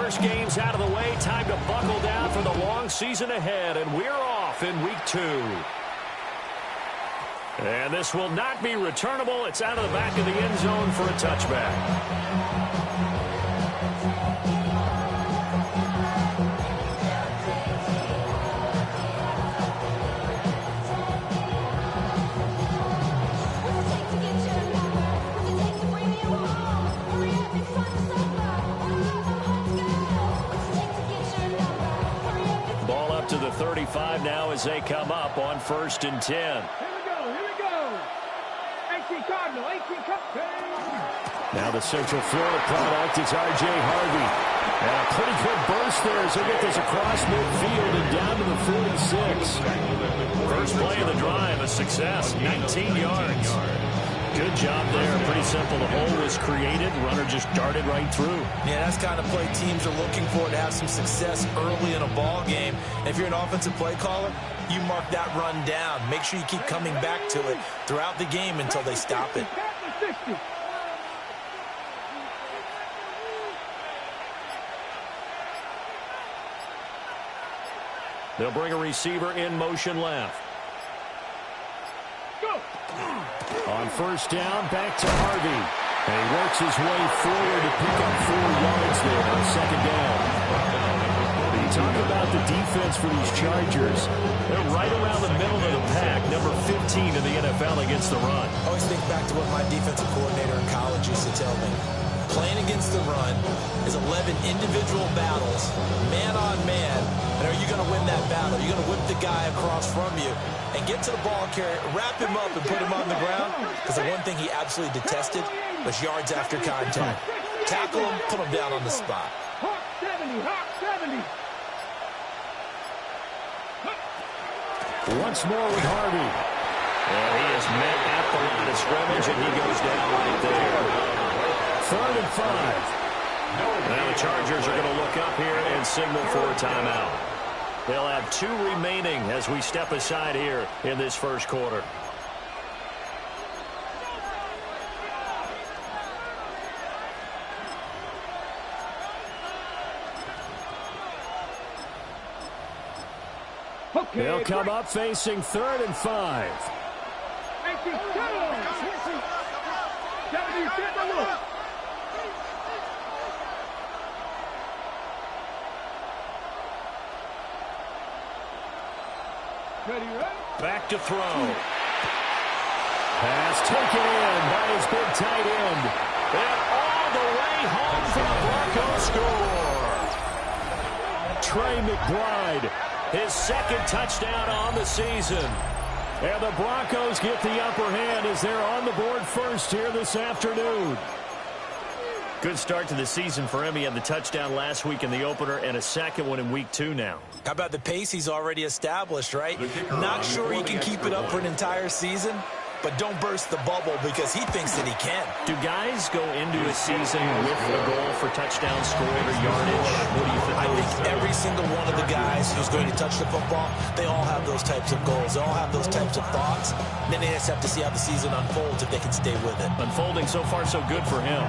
first game's out of the way. Time to buckle down for the long season ahead, and we're off in week 2. And this will not be returnable. It's out of the back of the end zone for a touchback. Ball up to the 35 now as they come up on 1st and 10. Now the Central Florida product is R.J. Harvey. And a pretty good burst there as he'll get this across midfield and down to the 46. First play of the drive, a success, 19 yards. Good job there. Pretty simple. The hole was created. Runner just darted right through. Yeah, that's the kind of play teams are looking for, to have some success early in a ball game. And if you're an offensive play caller, you mark that run down. Make sure you keep coming back to it throughout the game until they stop it. They'll bring a receiver in motion left. Go. On 1st down, back to Harvey. And he works his way forward to pick up 4 yards there on 2nd down. When you talk about the defense for these Chargers, they're right around the middle of the pack, number 15 in the NFL against the run. I always think back to what my defensive coordinator in college used to tell me. Playing against the run is 11 individual battles, man on man. And are you going to win that battle? You're going to whip the guy across from you and get to the ball carrier, wrap him up, and put him on the ground. Because the one thing he absolutely detested was yards after contact. Tackle him, put him down on the spot. Hawk 70, Hawk 70. Once more with Harvey. And he is met at the line of scrimmage, and he goes down right there. 3rd and 5. Now the Chargers are going to look up here and signal for a timeout. They'll have 2 remaining as we step aside here in this first quarter. Okay, they'll come up facing 3rd and 5. Back to throw. Pass taken in by his big tight end. And all the way home for the Broco score. Trey McBride, his 2nd touchdown on the season. And the Broncos get the upper hand as they're on the board first here this afternoon. Good start to the season for him. He had the touchdown last week in the opener and a 2nd one in week 2 now. How about the pace he's already established, right? Not sure he can keep it up for an entire season, but don't burst the bubble because he thinks that he can. Do guys go into a season with a goal for touchdown scored or yardage? What do you think? I think every single one of the guys who's going to touch the football, they all have those types of goals. They all have those types of thoughts. And then they just have to see how the season unfolds if they can stay with it. Unfolding so far so good for him.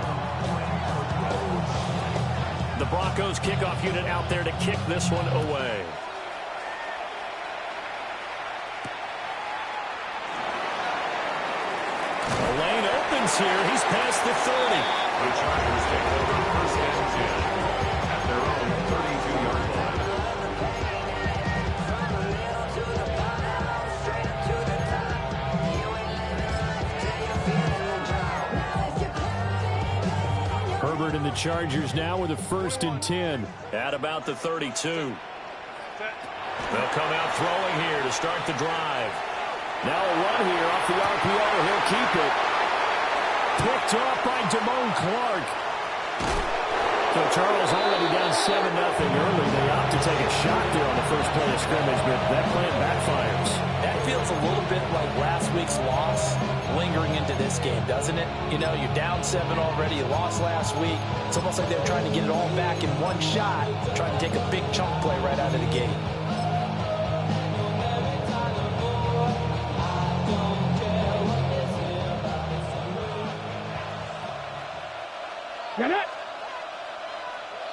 The Broncos kickoff unit out there to kick this one away. The lane opens here. He's past the 30. The Chargers take over 1st and 10 at their own 32-yard line. Herbert and the Chargers now with a 1st and 10 at about the 32. They'll come out throwing here to start the drive. Now a run here off the RPO. He'll keep it. Picked off by Damone Clark. So Charles already down 7-0 early. They opt to take a shot there on the first play of scrimmage, but that plan backfires. That feels a little bit like last week's loss lingering into this game, doesn't it? You know, you're down 7 already. You lost last week. It's almost like they're trying to get it all back in one shot, trying to take a big chunk play right out of the gate. Get it.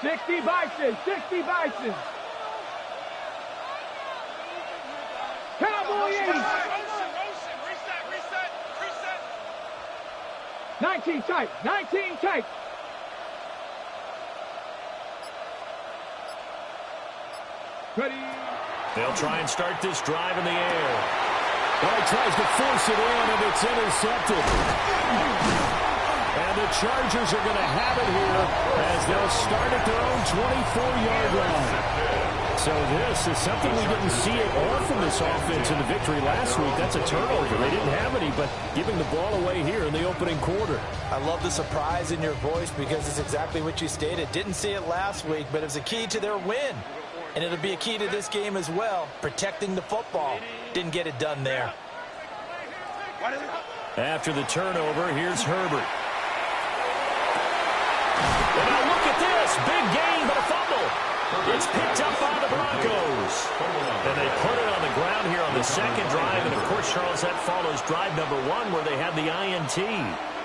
60 Bison, 60 Bison. Cowboy 80. 19 tight, 19 tight. Ready. They'll try and start this drive in the air. Well, he tries to force it in, and it's intercepted. And the Chargers are going to have it here as they'll start at their own 24-yard line. So this is something we didn't see at all from this offense in the victory last week. That's a turnover. They didn't have any, but giving the ball away here in the opening quarter. I love the surprise in your voice because it's exactly what you stated. Didn't see it last week, but it was a key to their win. And it'll be a key to this game as well, protecting the football. Didn't get it done there. After the turnover, here's Herbert. And now look at this. Big gain, but a fumble. It's picked up by the Broncos. And they put it on the ground here on the second drive. And, of course, Charles, that follows drive number 1 where they had the INT.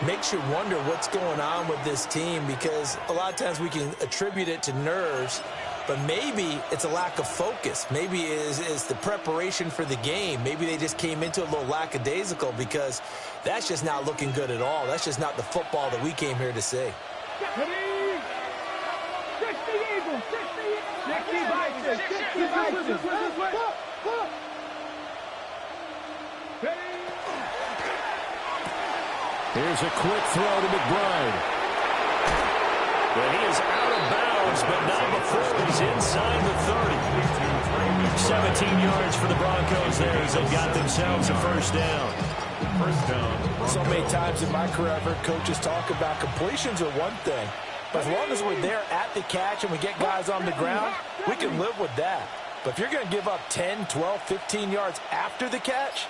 Makes you wonder what's going on with this team because a lot of times we can attribute it to nerves, but maybe it's a lack of focus. Maybe it's the preparation for the game. Maybe they just came into a little lackadaisical because that's just not looking good at all. That's just not the football that we came here to see. 60 Eagles, 60 Bison, 60 Bison. Here's a quick throw to McBride. But he is out of bounds, but not before he's inside the 30. 17 yards for the Broncos there as they got themselves a first down. First down. So many times in my career, I've heard coaches talk about completions are one thing. But as long as we're there at the catch and we get guys on the ground, we can live with that. But if you're going to give up 10, 12, 15 yards after the catch,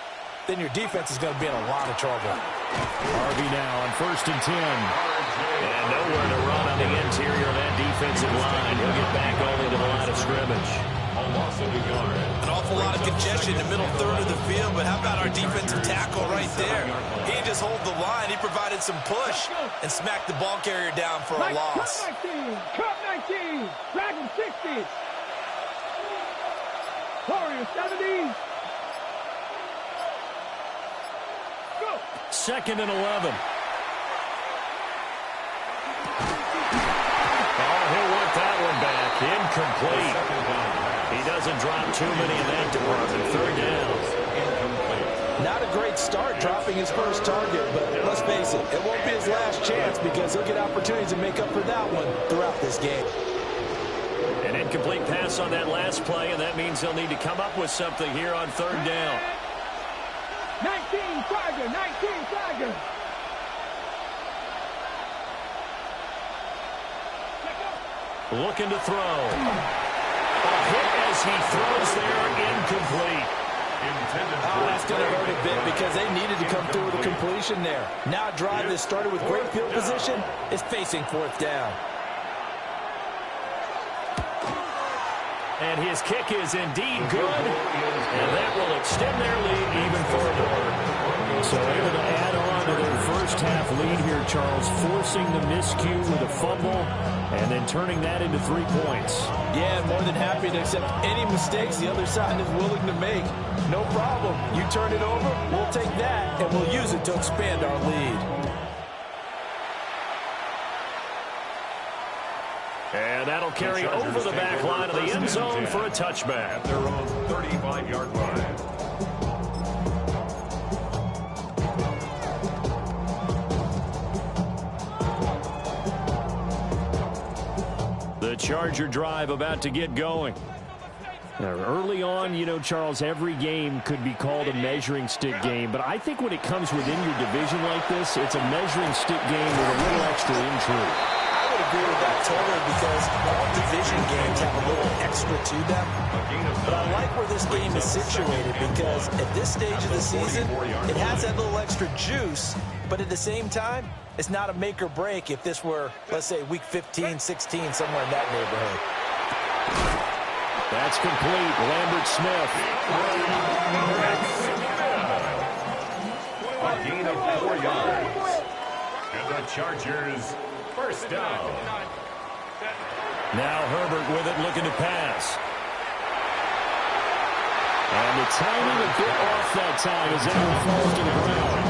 then your defense is going to be in a lot of trouble. Harvey now on 1st and 10. And nowhere to run on the interior of that defensive line. He'll get back only to the line of scrimmage. A loss of a yard. An awful lot of congestion in the middle third of the field, but how about our defensive tackle right there? He didn't just hold the line. He provided some push and smacked the ball carrier down for a loss. Cup 19, Dragon 60. Warriors 70. Go. 2nd and 11. He'll work that one back. Incomplete. He doesn't drop too many in that department. 3rd down. Not a great start dropping his first target, but let's face it, it won't be his last chance because he'll get opportunities to make up for that one throughout this game. An incomplete pass on that last play, and that means they'll need to come up with something here on 3rd down. 19 Tiger, 19 Tiger. Looking to throw. A hit as he throws there, incomplete. That's going to hurt a bit because they needed to come through with a completion there. Now a drive that started with great field position is facing 4th down. And his kick is indeed good, and that will extend their lead even further. So able to add on to their first half lead here, Charles, forcing the miscue with a fumble and then turning that into 3 points. Yeah, more than happy to accept any mistakes the other side is willing to make. No problem. You turn it over, we'll take that, and we'll use it to expand our lead. And that'll carry over the back line of the end zone for a touchback. At their own 35-yard line. The Charger drive about to get going. Now, early on, you know, Charles, every game could be called a measuring stick game. But I think when it comes within your division like this, it's a measuring stick game with a little extra intrigue. I would agree with that totally because all division games have a little extra to them. But I like where this game is situated because at this stage of the season, it has that little extra juice. But at the same time, it's not a make or break if this were, let's say, week 15, 16, somewhere in that neighborhood. That's complete. Lambert Smith. A gain of 4 yards. And the Chargers first down. Now Herbert with it, looking to pass. And the timing a bit off that time as that falls to the ground.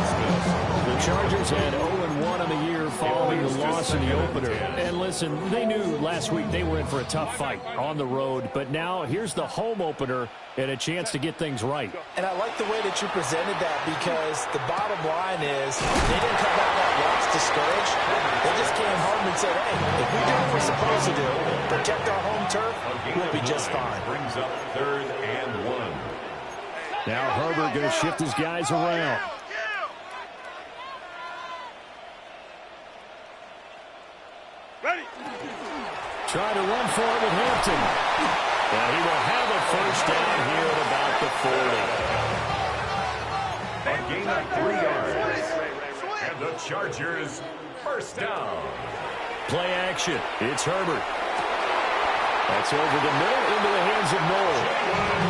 The Chargers had 0-1 on the year following the loss in the opener. And listen, they knew last week they were in for a tough fight on the road. But now here's the home opener and a chance to get things right. And I like the way that you presented that, because the bottom line is they didn't come out that loss discouraged. They just came home and said, hey, if we do what we're supposed to do, protect our home turf, we'll be just fine. Brings up 3rd and 1. Now Herbert going to shift his guys around. Trying to run for it with Hampton. And he will have a first down here at about the 40. A gain of 3 yards. And the Chargers first down. Play action. It's Herbert. That's over the middle into the hands of Noel.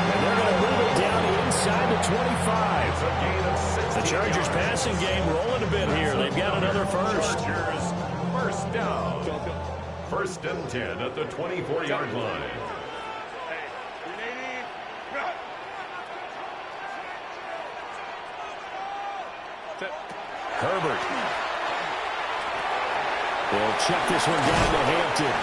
And they're going to move it down inside the 25. The Chargers passing game rolling a bit here. They've got another first. Chargers first down. 1st and 10 at the 24-yard line. Herbert. They'll check this one down to Hampton.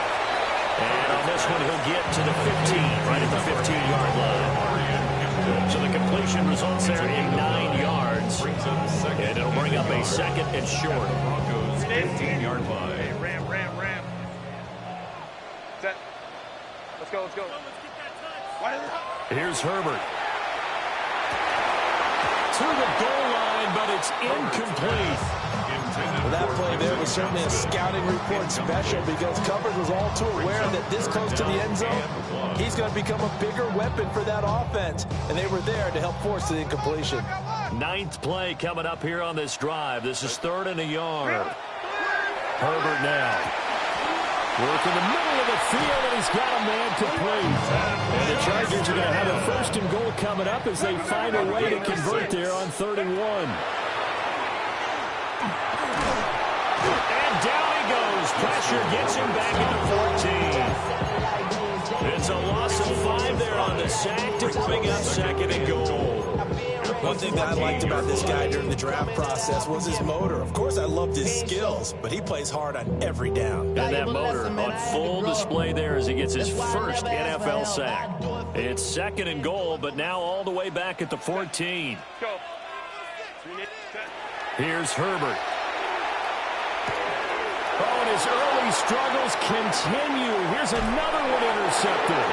And on this one, he'll get to the 15, right at the 15-yard line. So the completion results there in 9 yards. And it'll bring up a 2nd and short. Broncos 15-yard line. Ram. Set. Let's go. Here's Herbert. To the goal line, but it's incomplete. Well, that play there was certainly a scouting report special, because coverage was all too aware that this close to the end zone, he's going to become a bigger weapon for that offense. And they were there to help force the incompletion. 9th play coming up here on this drive. This is 3rd and a yard. Herbert now. Work in the middle of the field, and he's got a man complete. And the Chargers are going to have a 1st and goal coming up as they find a way to convert there on 3rd and 1. And down he goes. Pressure gets him back into 14. It's a loss of 5 there on the sack to bring up 2nd and goal. One thing that I liked about this guy during the draft process was his motor. Of course, I loved his skills, but he plays hard on every down. And that motor on full display there as he gets his first NFL sack. It's 2nd and goal, but now all the way back at the 14. Here's Herbert. Oh, and his early struggles continue. Here's another one intercepted.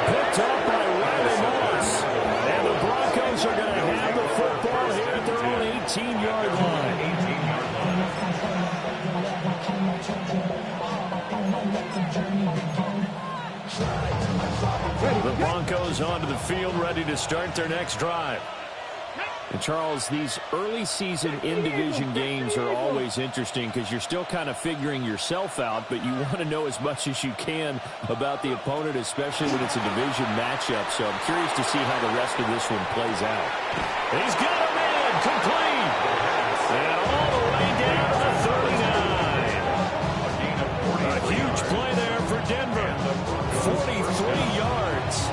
Picked up by Riley Moss. And the Broncos are going to have the football here at their own 18-yard line. The Broncos onto the field, ready to start their next drive. And Charles, these early season in-division games are always interesting because you're still kind of figuring yourself out, but you want to know as much as you can about the opponent, especially when it's a division matchup. So I'm curious to see how the rest of this one plays out. He's got a man complete. And all the way down to the 39. A huge play there for Denver. 43 yards.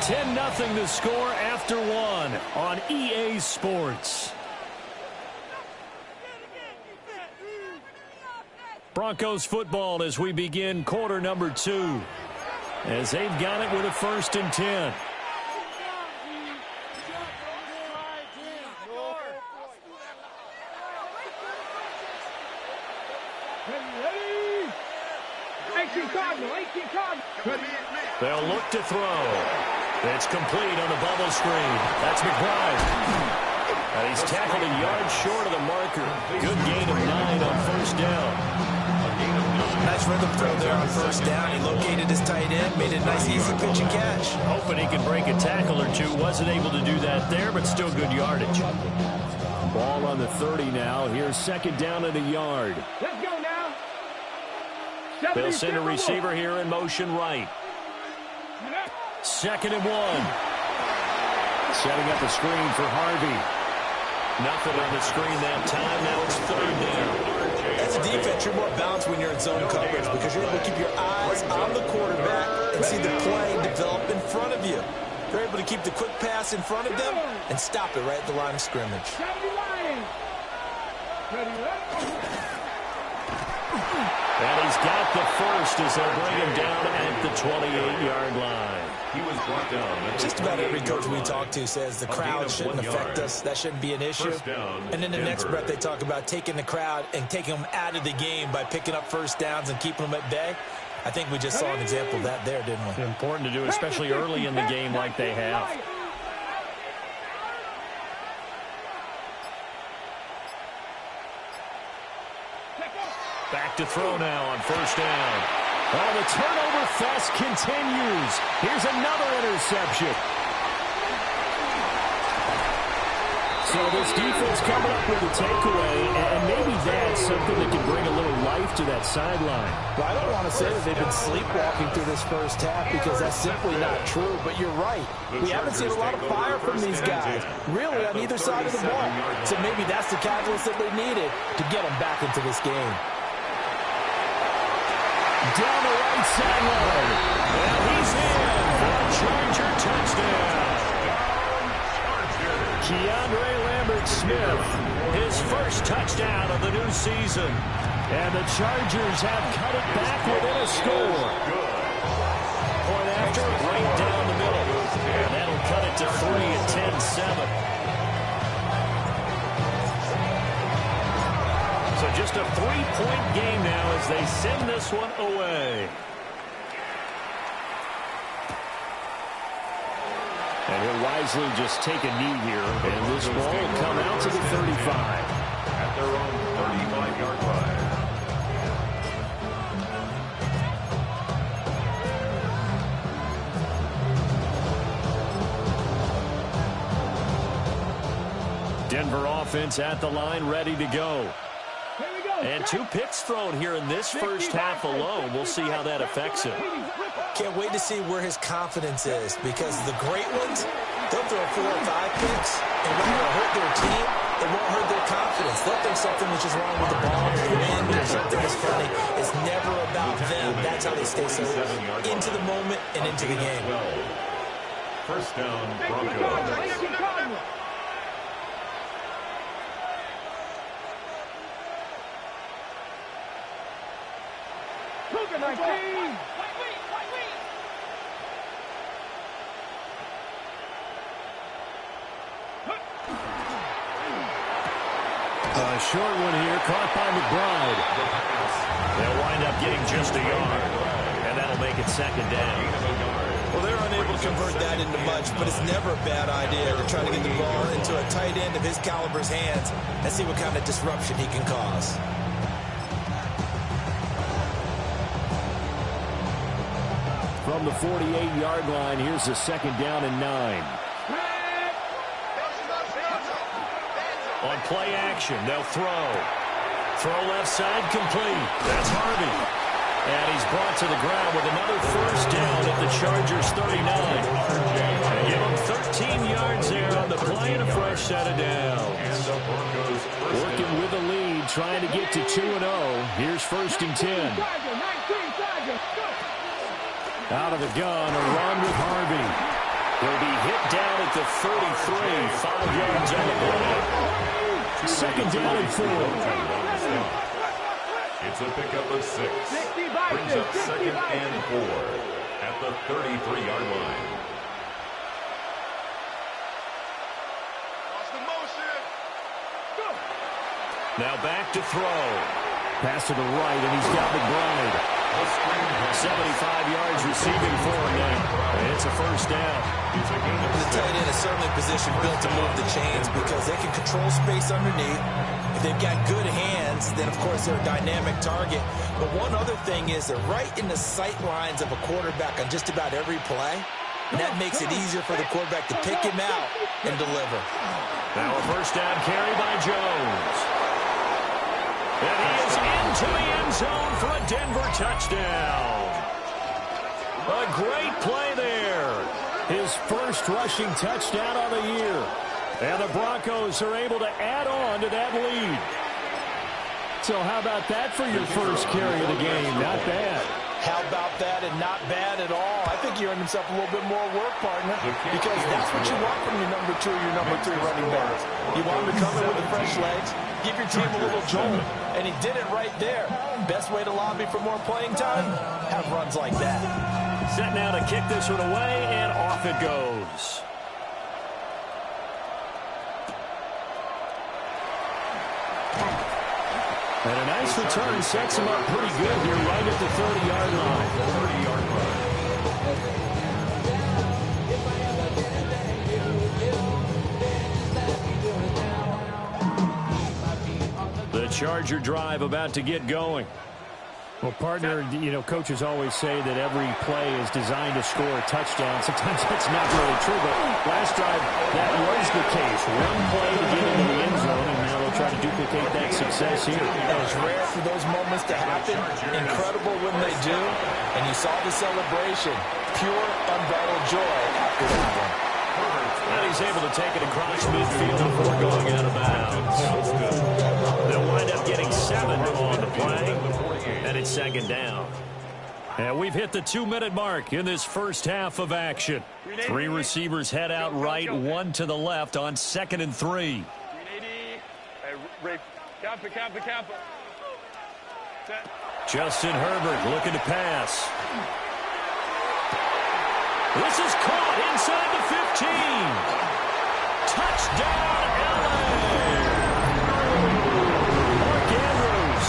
10-0 the score after 1 on EA Sports. Broncos football as we begin quarter number 2. As they've got it with a 1st and 10. They'll look to throw. It's complete on the bubble screen. That's McBride. And he's tackled a yard short of the marker. Good gain of 9 on 1st down. Nice rhythm throw there on 1st down. He located his tight end, made a nice easy pitch and catch. Hoping he can break a tackle or two. Wasn't able to do that there, but still good yardage. Ball on the 30 now. Here's 2nd down and a yard. Let's go now. They'll send a receiver here in motion right. 2nd and 1. Setting up a screen for Harvey. Nothing on the screen that time. Now it's third down. As a defense, you're more balanced when you're in zone coverage because you're able to keep your eyes on the quarterback and see the play develop in front of you. You're able to keep the quick pass in front of them and stop it right at the line of scrimmage. And he's got the first as they'll bring him down at the 28-yard line. He was brought down. Just about every coach we talk to says the crowd shouldn't affect us. That shouldn't be an issue. And in the next breath, they talk about taking the crowd and taking them out of the game by picking up first downs and keeping them at bay. I think we just saw an example of that there, didn't we? Important to do, especially early in the game like they have. Back to throw now on first down. Oh, the turnover fest continues. Here's another interception. So this defense coming up with a takeaway, and maybe that's something that can bring a little life to that sideline. Well, I don't want to say that they've been sleepwalking through this first half because that's simply not true, but you're right. We haven't seen a lot of fire from these guys, really, on either side of the ball. So maybe that's the catalyst that they needed to get them back into this game. Down the right sideline. And he's in for a Charger touchdown. Keandre Lambert-Smith, his first touchdown of the new season. And the Chargers have cut it back within a score. Point after, right down the middle. And that'll cut it to 3 at 10-7. So just a 3-point game now as they send this one away. And he'll wisely just take a knee here, and this ball will come out to the 35. At their own 35-yard line. Denver offense at the line, ready to go. And 2 picks thrown here in this first half alone. We'll see how that affects him. Can't wait to see where his confidence is because the great ones, they'll throw 4 or 5 picks, and when it'll hurt their team, it won't hurt their confidence. They'll think something which is wrong with the ball, the wind, or something is funny. It's never about them. That's how they stay so into the moment and into the game. First down, Broco. A short one here, caught by McBride. They'll wind up getting just a yard, and that'll make it second down. Well, they're unable to convert that into much, but it's never a bad idea to try to get the ball into a tight end of his caliber's hands and see what kind of disruption he can cause. From the 48-yard line, here's a second down and 9. On play action, they'll throw. Throw left side, complete. That's Harvey. And he's brought to the ground with another first down at the Chargers' 39. They give him 13 yards there on the play and a fresh set of downs. Working with a lead, trying to get to 2-0. Here's first and 10. Out of the gun, a run with Harvey. He'll be hit down at the 33, 5 yards on the play. Second down and 4. It's a pickup of 6. Brings up second and 4 at the 33-yard line. Now back to throw. Pass to the right, and he's got McBride. 75 yards receiving for him now. It's a first down. The tight end is certainly a position built to move the chains because they can control space underneath. If they've got good hands, then of course they're a dynamic target. But one other thing is they're right in the sight lines of a quarterback on just about every play. And that makes it easier for the quarterback to pick him out and deliver. Now a first down carry by Jones. And he is into the end zone for a Denver touchdown. A great play there. His first rushing touchdown of the year. And the Broncos are able to add on to that lead. So how about that for your first carry of the game? Not bad. How about that, and not bad at all? I think you earned himself a little bit more work, partner, because that's what you want from your number 2 or your number 3 running backs. You want them to come in with the fresh legs, give your team a little jolt, and he did it right there. Best way to lobby for more playing time? Have runs like that. Set now to kick this one away, and off it goes. And a nice return sets him up pretty good here right at the 30-yard line. 30-yard line. The Charger drive about to get going. Well, partner, you know, coaches always say that every play is designed to score a touchdown. Sometimes that's not really true, but last drive, that was the case. One play to get into the end zone, and now they'll try to duplicate that success here. It's rare for those moments to happen. Incredible when they do. And you saw the celebration. Pure, unbridled joy after that one. And he's able to take it across midfield before going out of bounds. They'll wind up getting 7 on the play. And it's second down. And we've hit the 2-minute mark in this first half of action. 3 receivers head out right, 1 to the left on 2nd and 3. Justin Herbert looking to pass. This is caught inside the 15. Touchdown, LA! Mark Andrews,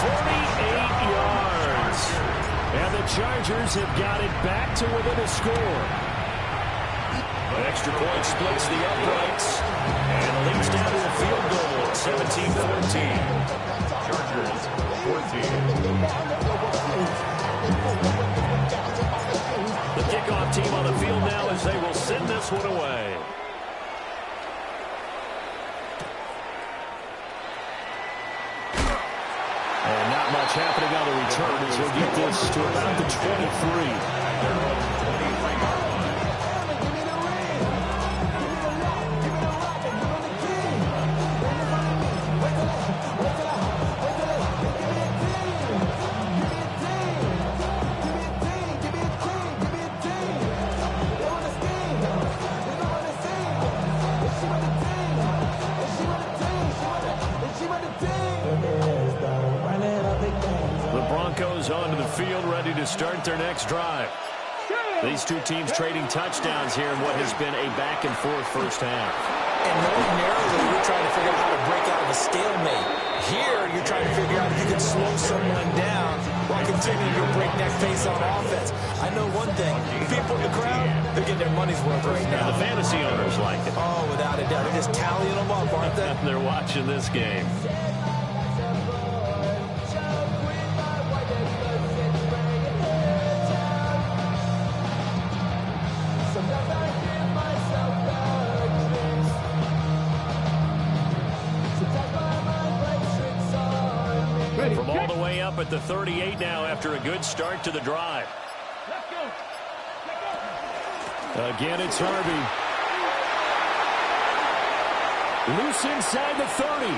48 yards. And the Chargers have got it back to within a score. An extra point splits the uprights and leads down to a field goal at 17-14. Chargers 14. The kickoff team on the field now as they will send this one away. And not much happening on the return as he'll get this to about the 23. Onto the field, ready to start their next drive. These two teams trading touchdowns here in what has been a back-and-forth first half. And ordinarily, you're trying to figure out how to break out of a stalemate. Here, you're trying to figure out if you can slow someone down while continuing your breakneck pace on offense. I know one thing. The people in the crowd, they're getting their money's worth right now. The fantasy owners like it. Oh, without a doubt. They're just tallying them up, aren't they? They're watching this game. From all the way up at the 38 now after a good start to the drive. Again, it's Harvey. Loose inside the 30.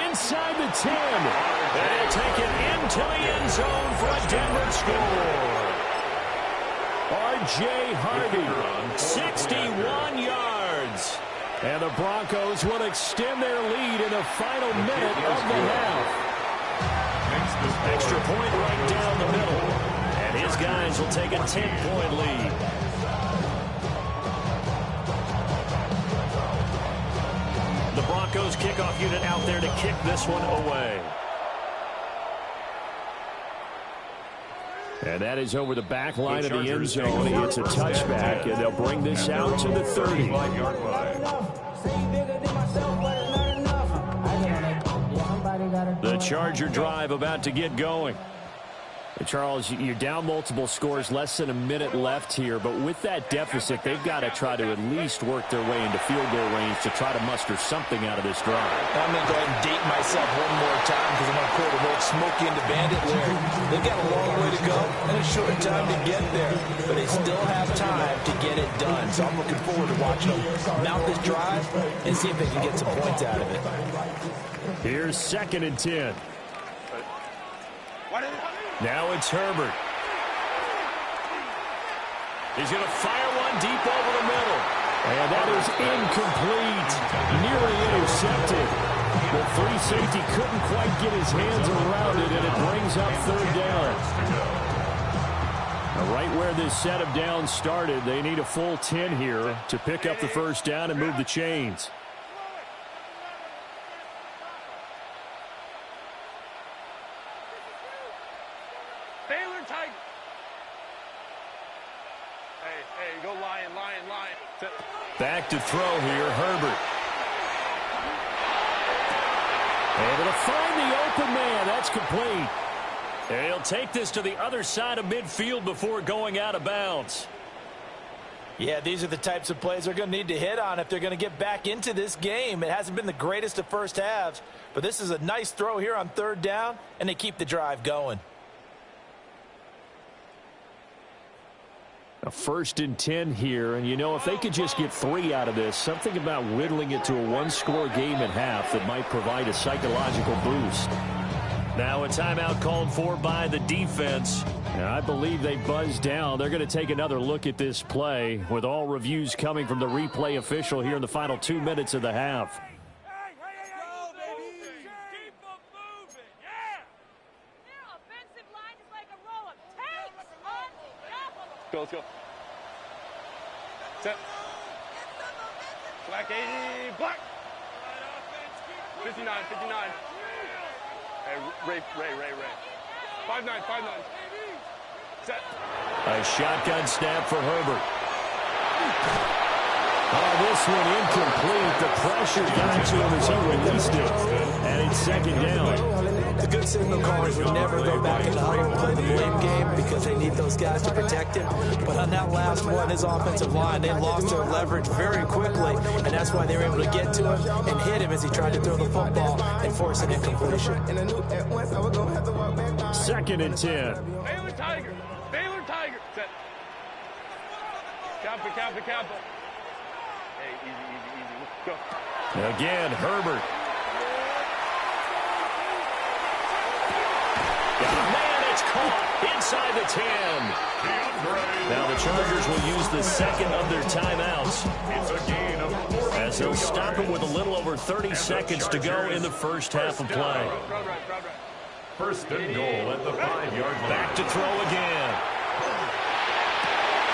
Inside the 10. And he'll take it into the end zone for a Denver score. R.J. Harvey, 61 yards. And the Broncos will extend their lead in the final minute of the half. Extra point right down the middle. And his guys will take a 10-point lead. The Broncos kickoff unit out there to kick this one away. And that is over the back line of the end zone. It's a touchback, and they'll bring this out to the 30-yard line. The Charger drive about to get going. Charles, you're down multiple scores, less than a minute left here, but with that deficit, they've got to try to at least work their way into field goal range to try to muster something out of this drive. I'm going to go ahead and date myself one more time because I'm going to quote an old Smokey and the Bandit lyric. They've got a long way to go and a short time to get there, but they still have time to get it done. So I'm looking forward to watching them mount this drive and see if they can get some points out of it. Here's 2nd and 10. Now it's Herbert. He's going to fire one deep over the middle. And that is incomplete. Nearly intercepted. The free safety couldn't quite get his hands around it, and it brings up 3rd down. Now, right where this set of downs started, they need a full 10 here to pick up the 1st down and move the chains. Back to throw here, Herbert. Able to find the open man. That's complete. And he'll take this to the other side of midfield before going out of bounds. Yeah, these are the types of plays they're going to need to hit on if they're going to get back into this game. It hasn't been the greatest of first halves, but this is a nice throw here on 3rd down, and they keep the drive going. A 1st and 10 here, and you know, if they could just get 3 out of this, something about whittling it to a 1-score game at half that might provide a psychological boost. Now a timeout called for by the defense. And I believe they buzzed down. They're going to take another look at this play with all reviews coming from the replay official here in the final 2 minutes of the half. Let's go. Set. Black 80. Black. 59. Hey, Ray. 5'9". Set. A shotgun snap for Herbert. Oh, this one incomplete. The pressure got to him as he released it. And it's 2nd down. The good signal callers would never go back in the huddle and play the blame game because they need those guys to protect him. But on that last one, his offensive line, they lost their leverage very quickly, and that's why they were able to get to him and hit him as he tried to throw the football and force an incompletion. 2nd and 10. Baylor Tiger. Set. Kappa. Hey, easy. Let's go. Again, Herbert. Man, it's caught inside the 10. Now the Chargers will use the 2nd of their timeouts as they'll stop it with a little over 30 seconds to go in the 1st half of play. 1st and goal at the 5-yard line. Back to throw again.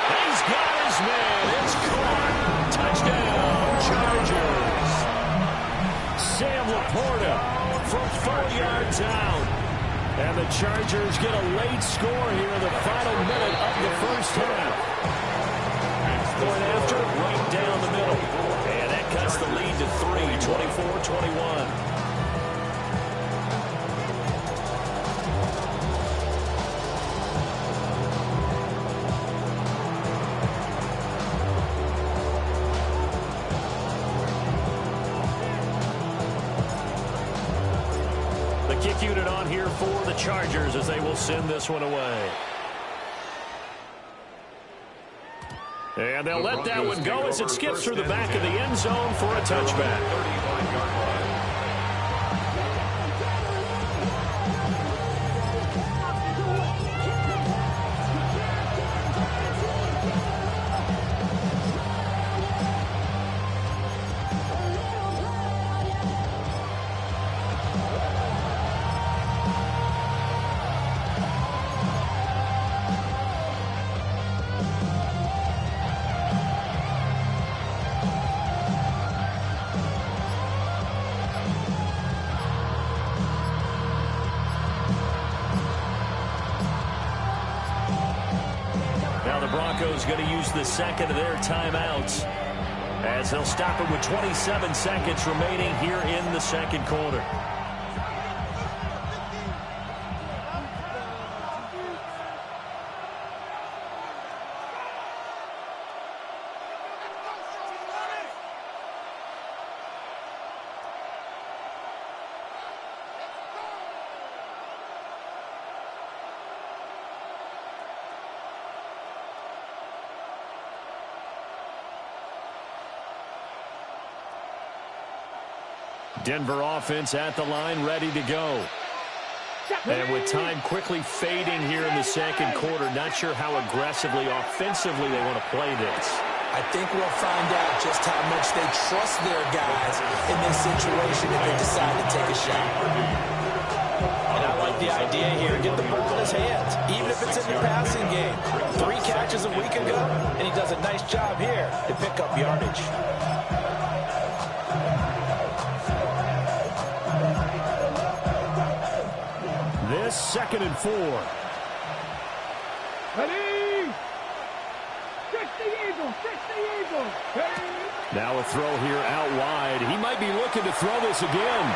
He's got his man. It's caught. Touchdown, Chargers. Sam Laporta from 4 yards out. And the Chargers get a late score here in the final minute of the 1st half. Going after right down the middle. And that cuts the lead to 3, 24-21. Kick unit on here for the Chargers as they will send this one away. And they'll let that one go as it skips through the back of the end zone for a touchback. 35-yard line. Broco's going to use the 2nd of their timeouts as they'll stop it with 27 seconds remaining here in the 2nd quarter. Denver offense at the line, ready to go. And with time quickly fading here in the second quarter, not sure how aggressively, offensively they want to play this. I think we'll find out just how much they trust their guys in this situation if they decide to take a shot. And I like the idea here. Get the ball in his hands, even if it's in the passing game. 3 catches a week ago, and he does a nice job here to pick up yardage. This 2nd and 4. Ready? 60 Eagles, 60 Eagles. Ready? Now a throw here out wide. He might be looking to throw this again.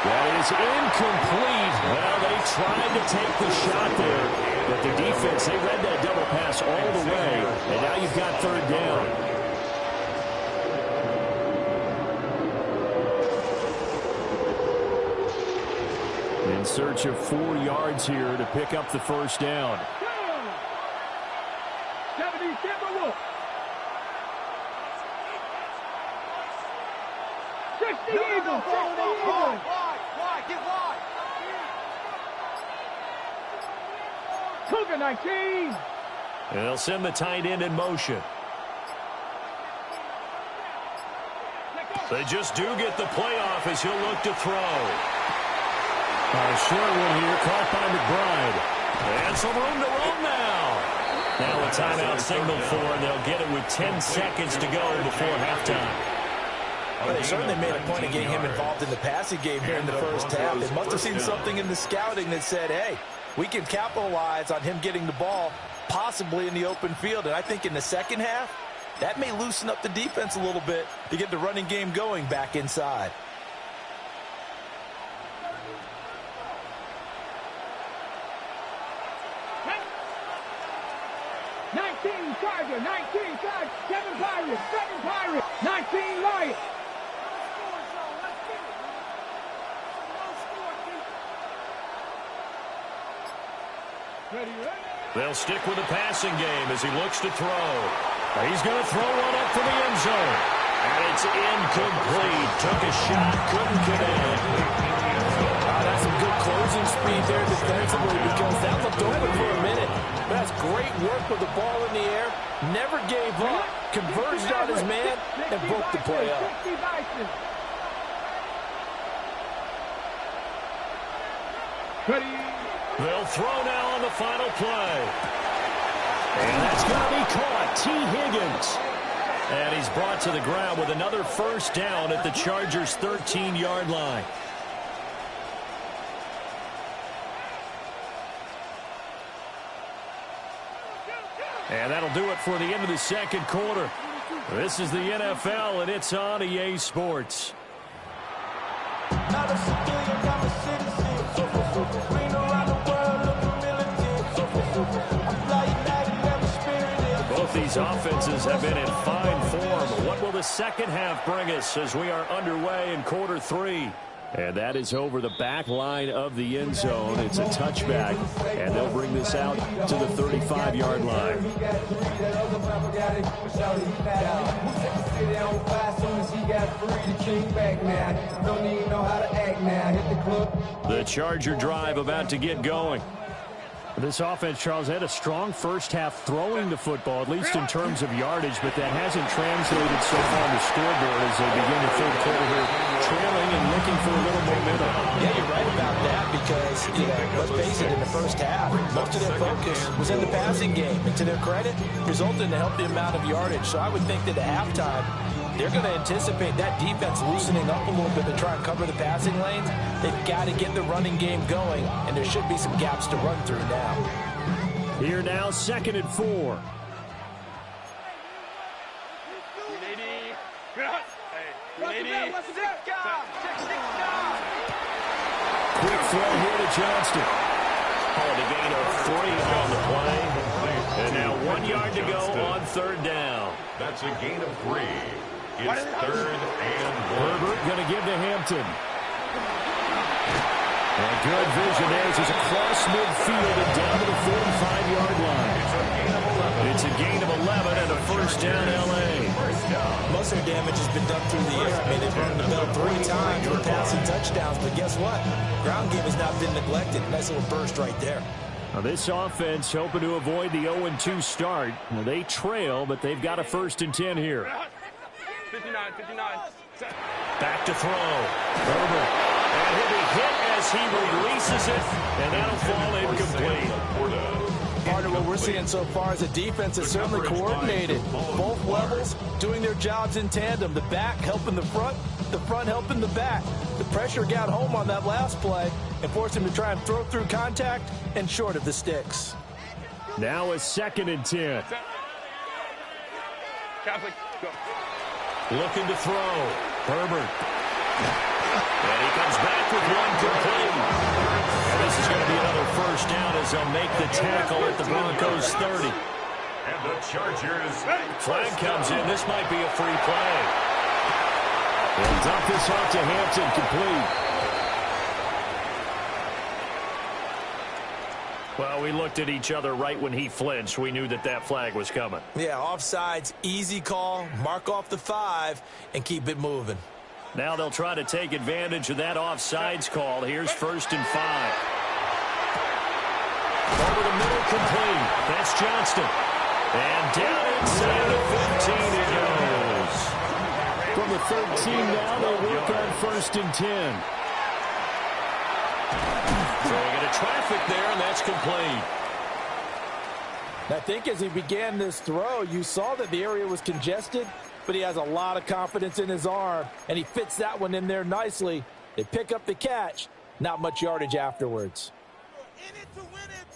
That is incomplete. Well, they tried to take the shot there, but the defense, they read that double pass all the way, and now you've got 3rd down. In search of 4 yards here to pick up the 1st down. 70 Timberwolves. 60 Eagles, 60 Eagles. Wide, get wide. Cougar 19. And they'll send the tight end in motion. They just do get the playoff as he'll look to throw. A short one here, caught by McBride. And some room to roam now. Now a timeout signaled for, and they'll get it with 10 seconds to go before halftime. Well, they certainly made a point of getting him involved in the passing game here in the first half. They must have seen something in the scouting that said, hey, we can capitalize on him getting the ball possibly in the open field. And I think in the second half, that may loosen up the defense a little bit to get the running game going back inside. Charger, 19 Charger, 7 Pirates, 7 Pirates, 19 Lions. Ready, ready. They'll stick with the passing game as he looks to throw. He's going to throw one up for the end zone. And it's incomplete. Took a shot, couldn't connect. That's some good closing speed there defensively because that looked open for a minute. That's great work with the ball in the air. Never gave up. Converged on his man and broke the play up. They'll throw now on the final play. And that's going to be caught. T. Higgins. And he's brought to the ground with another 1st down at the Chargers' 13-yard line. And that'll do it for the end of the second quarter. This is the NFL, and it's on EA Sports. Both these offenses have been in fine form. What will the second half bring us as we are underway in quarter 3? And that is over the back line of the end zone. It's a touchback, and they'll bring this out to the 35-yard line. The Charger drive about to get going. This offense, Charles, had a strong first half throwing the football, at least in terms of yardage, but that hasn't translated so far on the scoreboard as they begin the third quarter here, trailing and looking for a little momentum. Yeah, you're right about that because, let's face it, in the first half, most of their focus was in the passing game. And to their credit, resulted in a healthy amount of yardage. So I would think that at halftime, they're going to anticipate that defense loosening up a little bit to try and cover the passing lanes. They've got to get the running game going, and there should be some gaps to run through now. Here now, 2nd and 4. Quick throw here to Johnston. Oh, the gain of 3 on the play. And now 1 yard to go on 3rd down. That's a gain of 3. It's 3rd and 1. Herbert going to give to Hampton. And good vision there as he's across midfield and down to the 45-yard line. It's a gain of 11. It's a gain of 11 and a first down, L.A. Most of their damage has been done through the air. I mean, they've run the bell 3 times with passing touchdowns, but guess what? Ground game has not been neglected. Nice little burst right there. Now this offense hoping to avoid the 0-2 start. Well, they trail, but they've got a 1st and 10 here. 59. Back to throw. Herbert. And he'll be hit as he releases it, and that'll fall incomplete. Part of what we're seeing so far is a defense that's certainly coordinated. Both levels doing their jobs in tandem. The back helping the front helping the back. The pressure got home on that last play and forced him to try and throw through contact and short of the sticks. Now a 2nd and 10. Catholic, go. Looking to throw. Herbert. And he comes back with one complete. And this is going to be another first down as they'll make the tackle at the Broncos 30. And the Chargers. Flag comes in. This might be a free play. They'll dump this off to Hampton, complete. Well, we looked at each other right when he flinched. We knew that that flag was coming. Yeah, offsides, easy call, mark off the 5, and keep it moving. Now they'll try to take advantage of that offsides call. Here's 1st and 5. Over the middle, complete. That's Johnston. And down inside the 15 it goes. From the 13 now, they work on 1st and 10. Throwing into traffic there, and that's complete. I think as he began this throw, you saw that the area was congested, but he has a lot of confidence in his arm, and he fits that one in there nicely. They pick up the catch, not much yardage afterwards. In it to win it.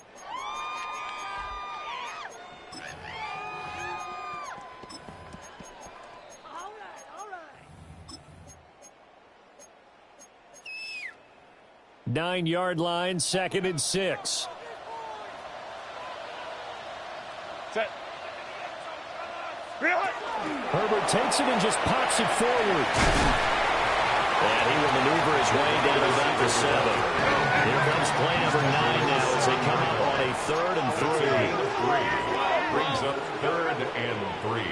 All right. 9-yard line, 2nd and 6. Set. Herbert takes it and just pops it forward. And he will maneuver his way down to about the 7. Here comes play number 9 now as they come up on a 3rd and 3. Brings up 3rd and 3.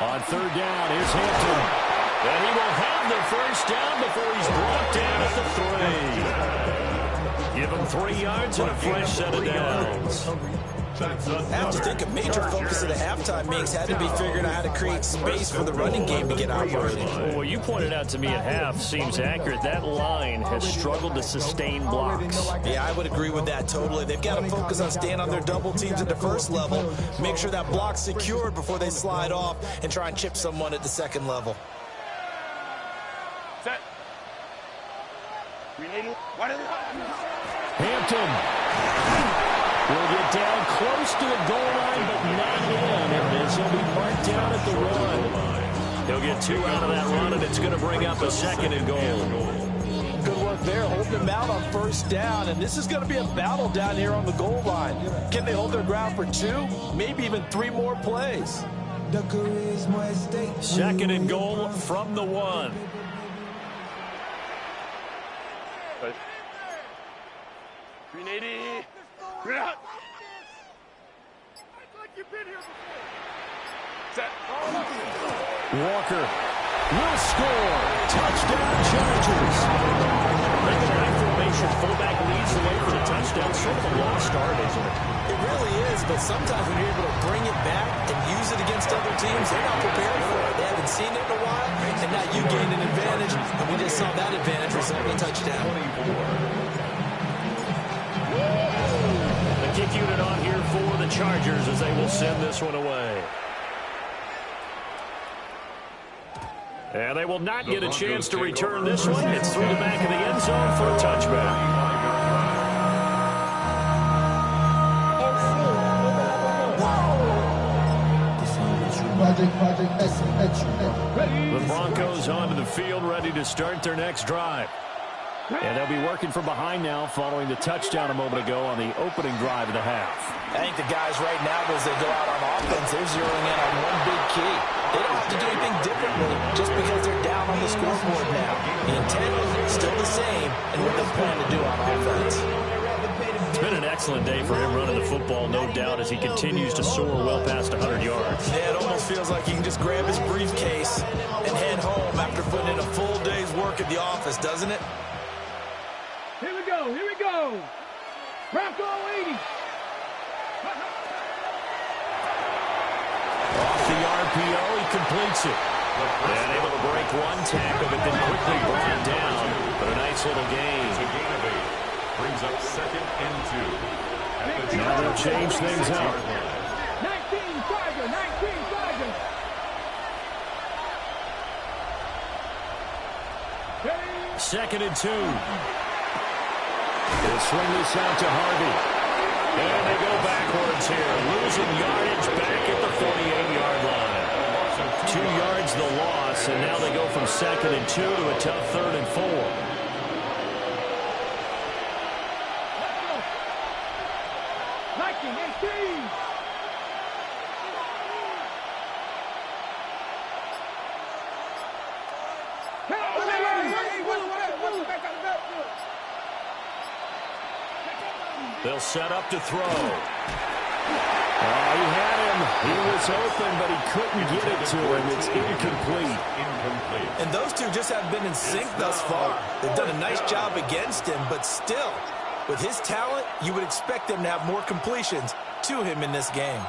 On 3rd down, here's Hampton. And he will have the first down before he's brought down at the 3. Give him 3 yards and a fresh set of downs. I have to think a major focus of the halftime meetings had to be figuring out how to create space for the running game to get operating. Well, you pointed out to me at half seems accurate. That line has struggled to sustain blocks. Yeah, I would agree with that totally. They've got to focus on staying on their double teams at the 1st level, make sure that block's secured before they slide off and try and chip someone at the 2nd level. Set. Hampton will get down close to the goal line, but not in. And he'll be marked down at the 1. He'll get 2 out of that run, and it's going to bring up a 2nd and goal. Good work there, holding them out on 1st down, and this is going to be a battle down here on the goal line. Can they hold their ground for 2, maybe even 3 more plays? 2nd and goal from the 1. Walker will score. Touchdown, Chargers. The high formation fullback leads the way for the touchdown. Sort of a lost art, isn't it? It really is, but sometimes when you're able to bring it back and use it against other teams, they're not prepared for it. They haven't seen it in a while, and now you gain an advantage, and we just saw that advantage result in a touchdown. The kick unit on here for the Chargers as they will send this one away. And they will not get a chance to return this one. It's through the back of the end zone for a touchback. The Broncos onto the field, ready to start their next drive. And they'll be working from behind now following the touchdown a moment ago on the opening drive of the half. I think the guys right now, as they go out on offense, they're zeroing in on one big key. They don't have to do anything differently just because they're down on the scoreboard now. The intent is still the same and what they plan to do on offense. It's been an excellent day for him running the football, no doubt, as he continues to soar well past 100 yards. Yeah, it almost feels like he can just grab his briefcase and head home after putting in a full day's work at the office, doesn't it? Here we go, here we go. Broco 80. Off the RPO, he completes it. And able to break one tackle, but then quickly brought down. But a nice little gain. It's a gain of 8. Brings up 2nd and 2. Now they'll change things up. 19 Charger, 19 Charger. Second and 2. They'll swing this out to Harvey. And they go backwards here. Losing yardage back at the 48-yard line. 2 yards the loss, and now they go from 2nd and 2 to a tough 3rd and 4. They'll set up to throw. He had him. He was open, but he couldn't get it to him. It's incomplete. And those two just haven't been in sync thus far. They've done a nice job against him, but still, with his talent, you would expect them to have more completions to him in this game.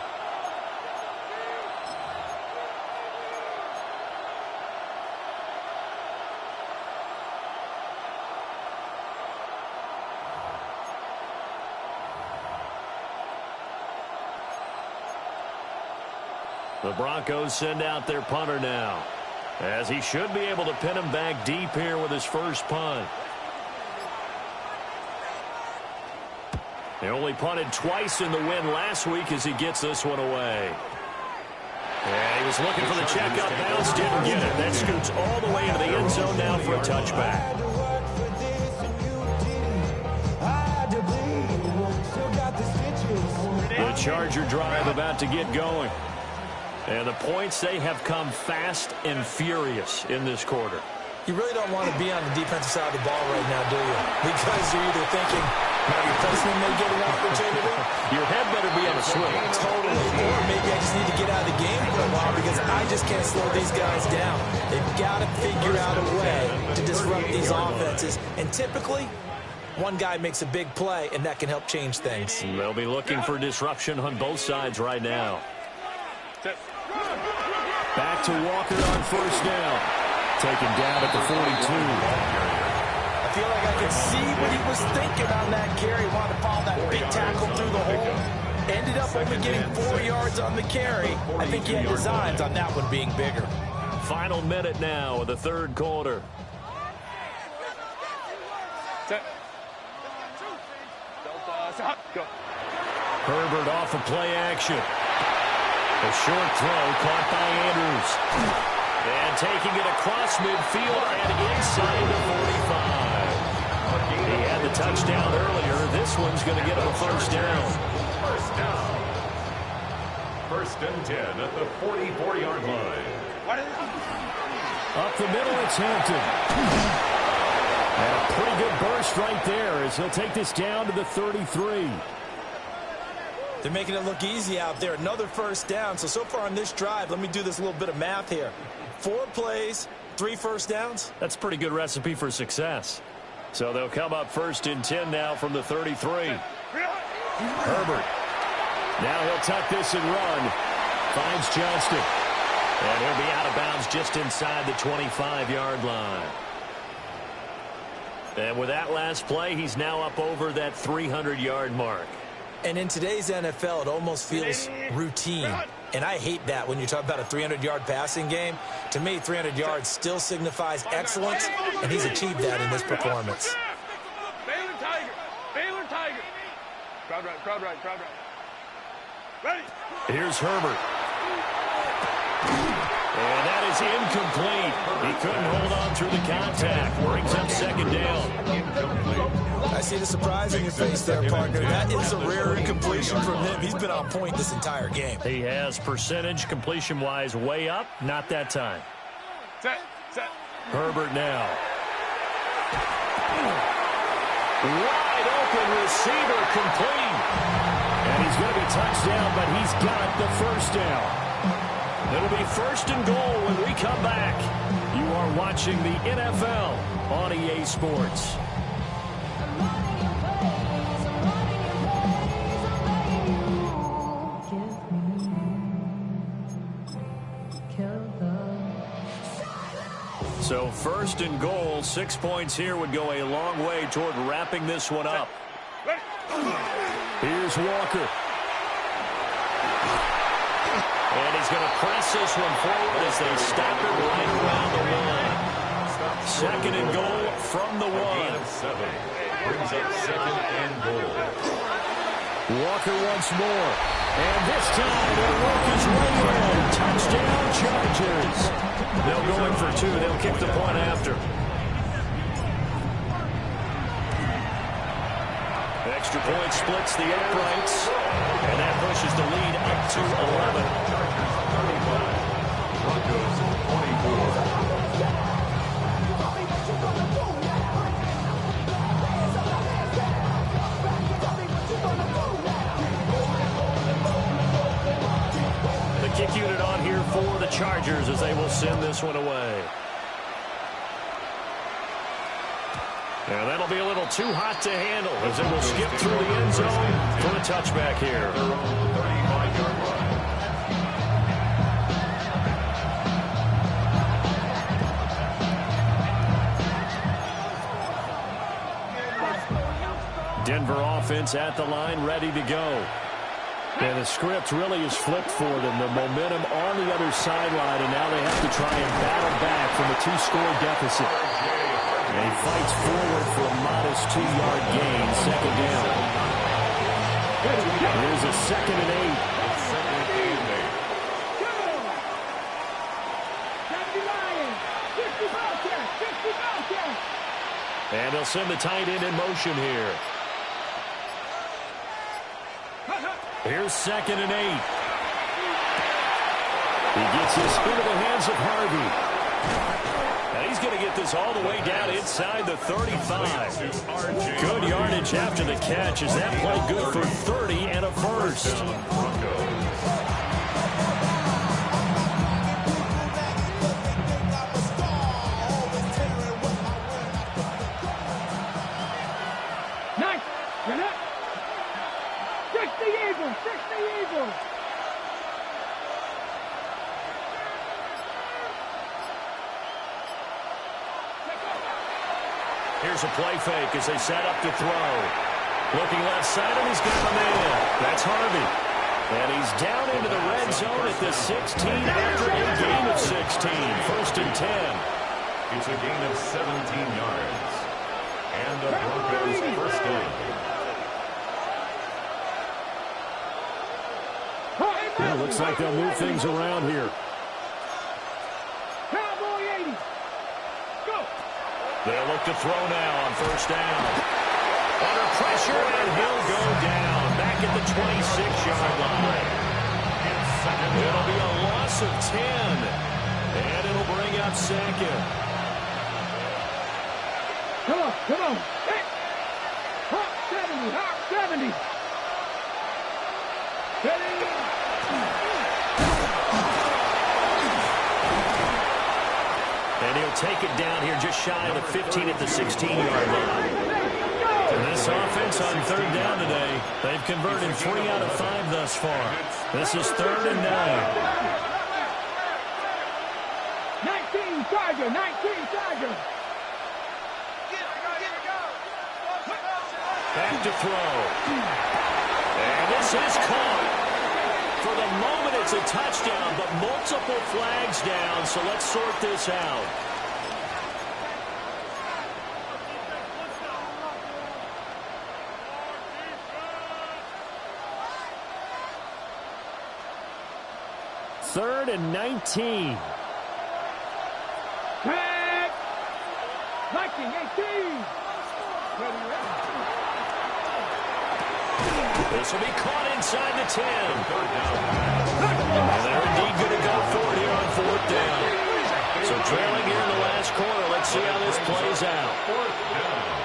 The Broncos send out their punter now, as he should be able to pin him back deep here with his first punt. They only punted twice in the win last week as he gets this one away. And he was looking for the check up bounce, didn't get it. That scoots all the way into the end zone now for a touchback. The Charger drive about to get going. And the points, they have come fast and furious in this quarter. You really don't want to be on the defensive side of the ball right now, do you? Because you're either thinking, my replacement may get an opportunity. Your head better be on a swivel. Totally. Or maybe I just need to get out of the game for a while because I just can't slow these guys down. They've got to figure out a way to disrupt these offenses. And typically, one guy makes a big play, and that can help change things. They'll be looking for disruption on both sides right now. Back to Walker on first down. Taken down at the 42. I feel like I can see what he was thinking on that carry. Wanted to follow that big tackle through the hole. Ended up only getting 4 yards on the carry. I think he had designs on that one being bigger. Final minute now of the third quarter. Herbert off of play action. A short throw caught by Andrews. And taking it across midfield and inside the 45. He had the touchdown earlier. This one's going to get him a first down. First and 10 at the 44-yard line. Up the middle, it's Hampton. And a pretty good burst right there as he'll take this down to the 33. They're making it look easy out there. Another first down. So far on this drive, let me do this little bit of math here. 4 plays, 3 first downs. That's a pretty good recipe for success. So they'll come up first and 10 now from the 33. Herbert. Now he'll tuck this and run. Finds Johnston. And he'll be out of bounds just inside the 25-yard line. And with that last play, he's now up over that 300-yard mark. And in today's NFL, it almost feels routine. And I hate that when you talk about a 300-yard passing game. To me, 300 yards still signifies excellence, and he's achieved that in this performance. Baylor Tiger. Baylor Tiger. Crowd right, crowd right, crowd right. Ready. Here's Herbert. And that is incomplete. He couldn't hold on through the contact. Brings up second down. I see the surprise in your face there, partner. That is a rare incompletion from him. He's been on point this entire game. He has percentage completion-wise way up. Not that time. Set. Herbert now. Wide open receiver complete. And he's going to be touchdown, but he's got the first down. It'll be first and goal when we come back. You are watching the NFL on EA Sports. So first and goal, 6 points here would go a long way toward wrapping this one up. Here's Walker. And he's going to press this one forward as they stop it right around the line. Second and goal from the one. 7 brings up second and goal. Walker once more. And this time they'll work his way in. Touchdown Chargers. They'll go in for two. They'll kick the point after. Extra point splits the uprights. And that pushes the lead up to 11. Broncos 24. Kick unit on here for the Chargers as they will send this one away. And that'll be a little too hot to handle as it will skip through the end zone for a touchback here. They're on the 35-yard line. Denver offense at the line, ready to go. And the script really is flipped for them. The momentum on the other sideline, and now they have to try and battle back from a 2-score deficit. And he fights forward for a modest 2-yard gain, second down. Here's a second and 8. And they'll send the tight end in motion here. Here's second and 8. He gets this into the hands of Harvey. And he's going to get this all the way down inside the 35. Good yardage after the catch. Is that play good for 30 and a first? Here's a play fake as they set up to throw. Looking left side, and he's got a man. That's Harvey. And he's down into the red zone at the 16 after a gain of 16. First and 10. It's a gain of 17 yards. And the Broncos first down. Well, looks like they'll move things around here. They'll look to throw now on first down. Under pressure, and he'll go down. Back at the 26-yard line. It'll be a loss of 10. And it'll bring up second. Come on. Hey. Hop 70. And he'll take it down here just shy of the 15 at the 16-yard line. And this offense on third down today, they've converted 3 out of 5 thus far. This is 3rd and 9. 19 Charger. Back to throw. And this is caught. For the moment, it's a touchdown, but multiple flags down, so let's sort this out. Third and 19. 19-18. This will be caught inside the 10. And they're indeed going to go for it here on 4th down. So trailing here in the last quarter. Let's see how this plays out. 4th down.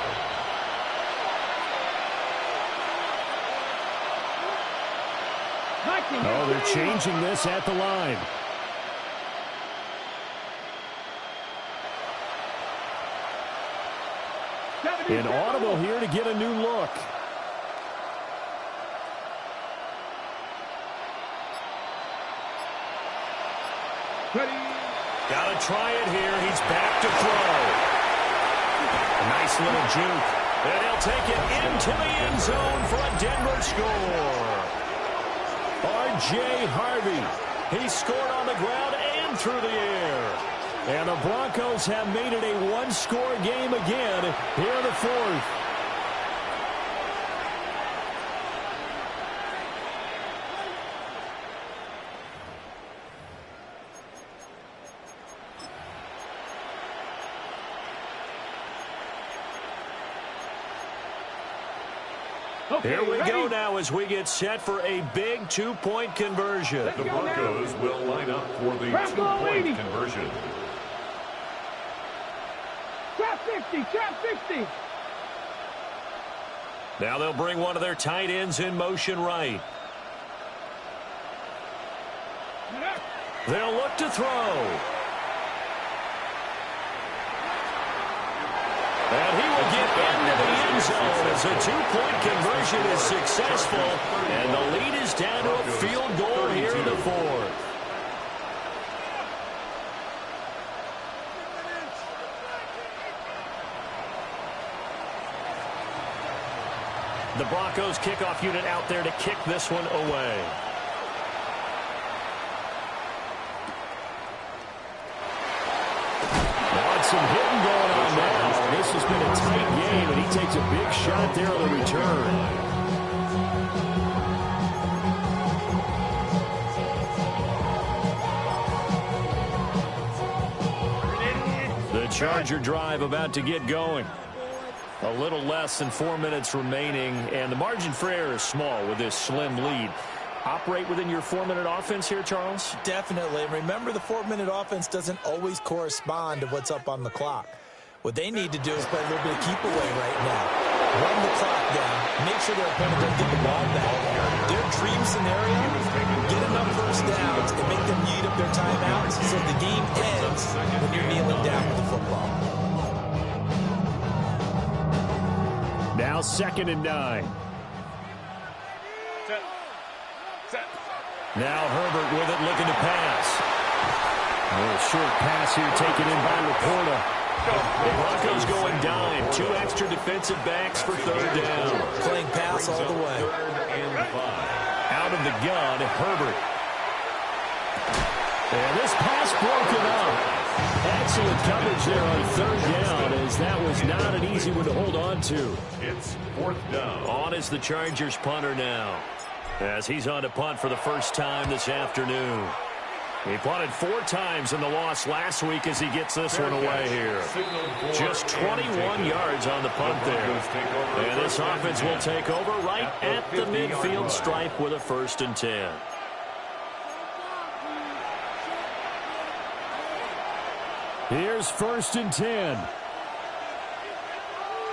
Oh, they're changing this at the line. An audible here to get a new look. Got to try it here. He's back to throw. A nice little juke. And he'll take it into the end zone for a Denver score. R.J. Harvey. He scored on the ground and through the air. And the Broncos have made it a one-score game again here in the 4th. Here we go now as we get set for a big two-point conversion. The Broncos will line up for the two-point conversion. Trap 50, trap 50. Now they'll bring one of their tight ends in motion right. They'll look to throw. And he will get into the end zone as a two-point conversion is successful. And the lead is down to a field goal here in the 4th. The Broncos kickoff unit out there to kick this one away. Some hitting going on now. This has been a tight game, and he takes a big shot there on the return. The Charger drive about to get going. A little less than 4 minutes remaining, and the margin for error is small with this slim lead. Operate within your 4-minute offense here, Charles? Definitely. Remember, the 4-minute offense doesn't always correspond to what's up on the clock. What they need to do is play a little bit of keep away right now. Run the clock down. Make sure their opponent doesn't get the ball back. Their dream scenario, get enough first downs and make them eat up their timeouts so the game ends when you're kneeling down with the football. Now 2nd and 9. Now Herbert with it, looking to pass. A little short pass here taken in by Laporta. The Broncos going dime. 2 extra defensive backs for 3rd down. Playing pass all the way. Out of the gun, Herbert. And this pass broken up. Excellent coverage there on 3rd down, as that was not an easy one to hold on to. It's 4th down. On is the Chargers punter now, as he's on to punt for the first time this afternoon. He punted 4 times in the loss last week as he gets this one away here. Just 21 yards on the punt there. And this offense will take over right at the midfield stripe with a 1st and 10. Here's 1st and 10.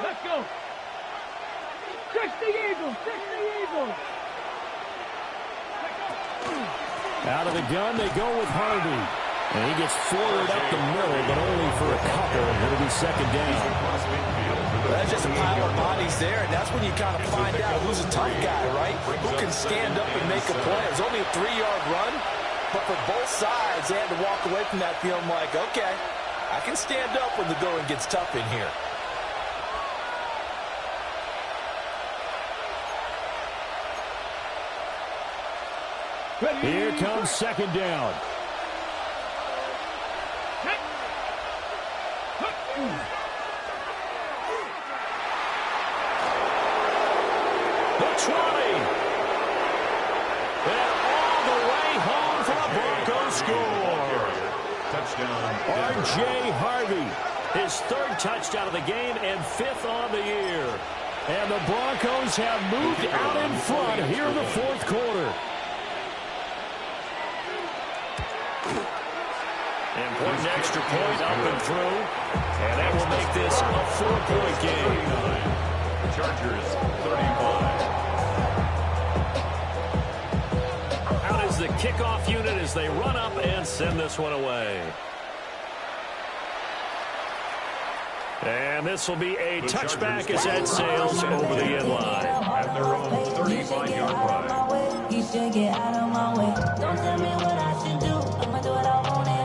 Let's go. 60 Eagles, 60 Eagles. Out of the gun, they go with Harvey. And he gets forward up the middle, but only for a couple. It'll be 2nd down. That's just a pile of bodies there, and that's when you kind of find out who's a tough guy, right? Who can stand up and make a play. It was only a 3-yard run, but for both sides, they had to walk away from that feeling like, okay, I can stand up when the going gets tough in here. Here comes 2nd down. The 20. And all the way home for a Broncos score. Touchdown. R.J. Harvey. His third touchdown of the game and fifth on the year. And the Broncos have moved out in front here in the fourth quarter. Important extra point up and through. And that will make this a 4-point game. Chargers 35. Out is the kickoff unit as they run up and send this one away. And this will be a touchback as that sails over the end line. At their own 35-yard line.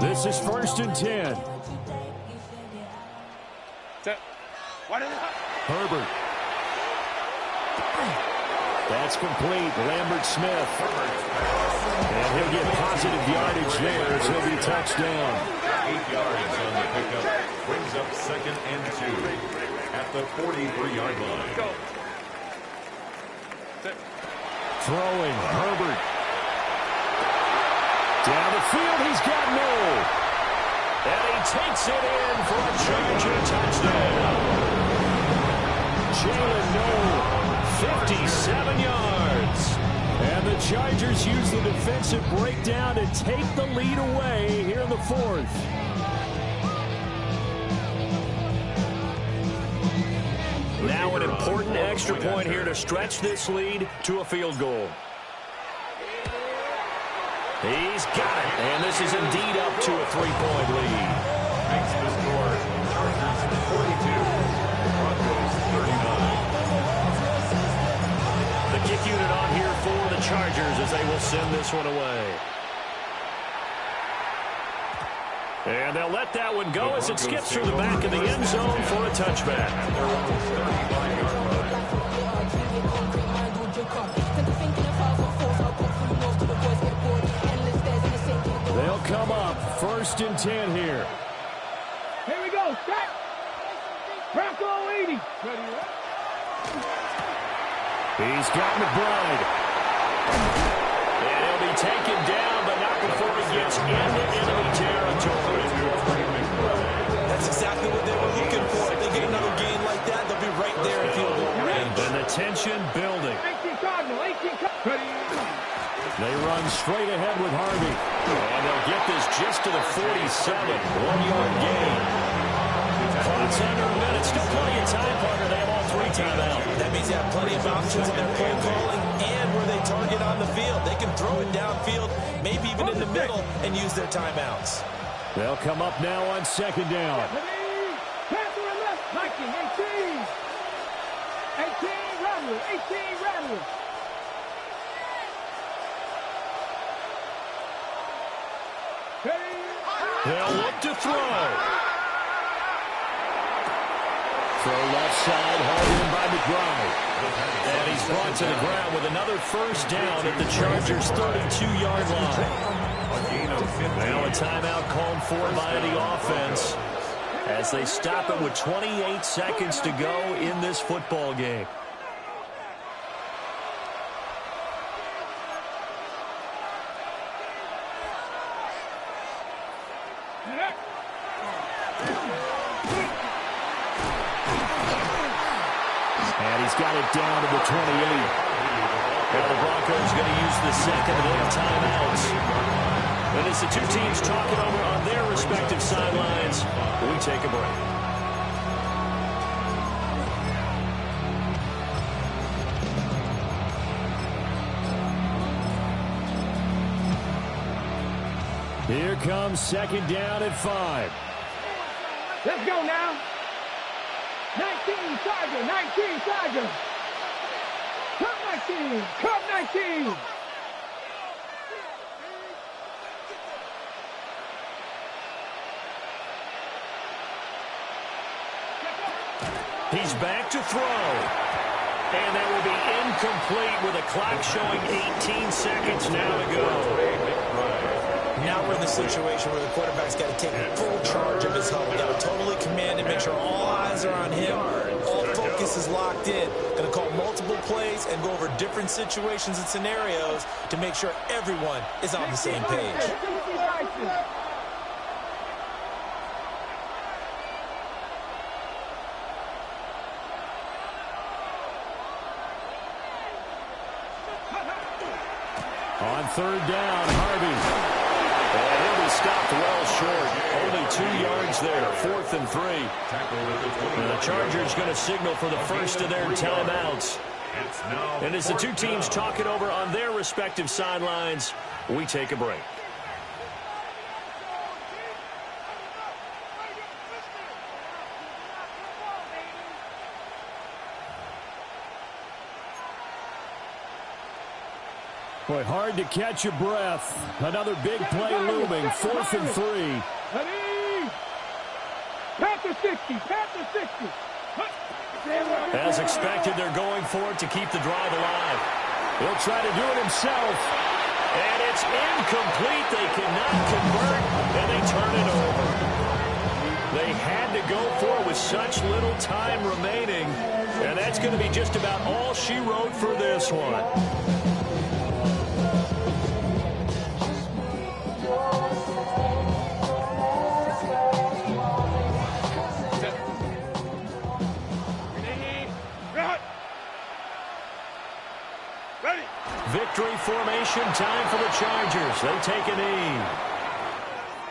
This is 1st and 10. Herbert. That's complete. Lambert Smith. And he'll get positive yardage there as he'll be touched down. 8 yards on the pickup. Brings up 2nd and 2 at the 43-yard line. Throwing. Herbert. Down the field. He's got no. And he takes it in for a Charger touchdown. Jalen Noel, 57 yards. And the Chargers use the defensive breakdown to take the lead away here in the fourth. Now an important extra point here to stretch this lead to a field goal. He's got it, and this is indeed up to a 3-point lead. Makes the score. Chargers 42. Broncos 39. The kick unit on here for the Chargers as they will send this one away. And they'll let that one go as it skips through the back of the end zone for a touchback. Their own 35-yard line. They'll come up 1st and 10 here. Here we go. Set. Broco 80. He's got McBride. And he'll be taken down, but not before he gets into enemy territory. That's exactly what they were looking for. If they get another gain like that, they'll be right there in field goal range. And the tension building. 18 Cardinal. 18 Cardinal. They run straight ahead with Harvey. And they'll get this just to the 47. 1-yard gain. Clock's under a minute. Still plenty of time, Parker. They have all 3 timeouts. That means they have plenty of options in their play calling and where they target on the field. They can throw it downfield, maybe even in the middle, and use their timeouts. They'll come up now on 2nd down. Panther and left. 19, 18. 18, Rattler. 18, Rattler. They'll look to throw. Throw left side, hauled in by McBride. And he's brought to the ground with another 1st down at the Chargers' 32-yard line. Now a timeout called for by the offense as they stop it with 28 seconds to go in this football game. And he's got it down to the 28. And the Broncos going to use the 2nd of their timeouts. And as the 2 teams talk it over on their respective sidelines, we take a break. Here comes 2nd down at 5. Let's go now. 19 Charger. 19 Charger. Cup 19. Cup 19. He's back to throw. And that will be incomplete with a clock showing 18 seconds now to go. Now we're in the situation where the quarterback's got to take full charge of his huddle. Got to totally command and make sure all eyes are on him. All focus is locked in. Going to call multiple plays and go over different situations and scenarios to make sure everyone is on the same page. On third down, Harvey. And he'll be stopped well short. Only 2 yards there. 4th and 3. And the Chargers going to signal for the first of their timeouts. And as the two teams talk it over on their respective sidelines, we take a break. Boy, hard to catch your breath. Another big play looming. 4th and 3. Ready? Panther 60. Panther 60. As expected, they're going for it to keep the drive alive. He'll try to do it himself. And it's incomplete. They cannot convert, and they turn it over. They had to go for it with such little time remaining. And that's going to be just about all she wrote for this one. Victory formation time for the Chargers. They take a knee.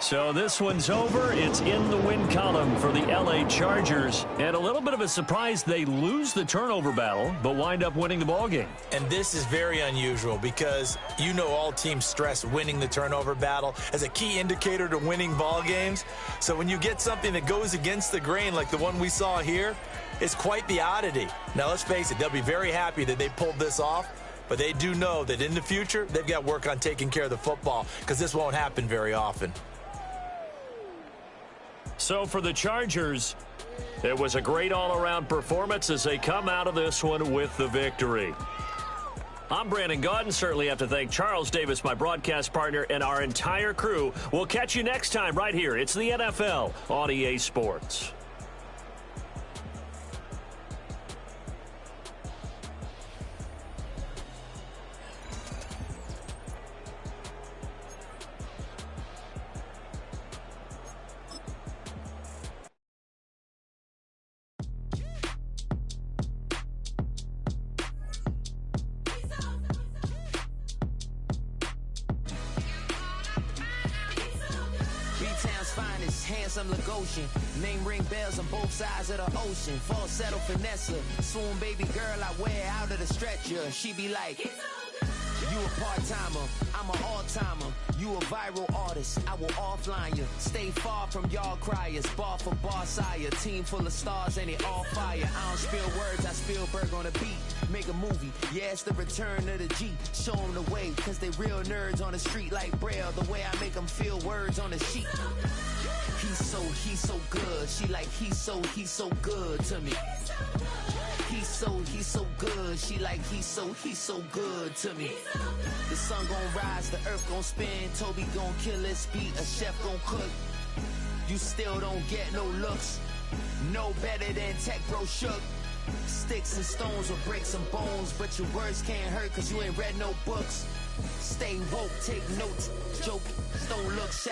So this one's over. It's in the win column for the L.A. Chargers. And a little bit of a surprise, they lose the turnover battle, but wind up winning the ballgame. And this is very unusual because you know all teams stress winning the turnover battle as a key indicator to winning ball games. So when you get something that goes against the grain like the one we saw here, it's quite the oddity. Now, let's face it, they'll be very happy that they pulled this off. But they do know that in the future, they've got work on taking care of the football because this won't happen very often. So for the Chargers, it was a great all-around performance as they come out of this one with the victory. I'm Brandon Gaudin. Certainly have to thank Charles Davis, my broadcast partner, and our entire crew. We'll catch you next time right here. It's the NFL on EA Sports. Handsome Lagosian, name ring bells on both sides of the ocean. Falsetto finesse, swoon baby girl I wear out of the stretcher. She be like, you a part-timer, I'm an all-timer. You a viral artist, I will offline you. Stay far from y'all criers, bar for bar sire. Team full of stars and it all fire. I don't spill words, I Spielberg on the beat. Make a movie, yeah, it's the return of the G. Show them the way, cause they real nerds on the street like Braille. The way I make them feel words on the sheet. He's so good. She like, he's so good to me. He's so good. She like, he's so good to me. The sun gon' rise, the earth gon' spin. Toby gon' kill his beat, a chef gon' cook. You still don't get no looks. No better than Tech Bro Shook. Sticks and stones will break some bones, but your words can't hurt cause you ain't read no books. Stay woke, take notes, joke, don't look shy.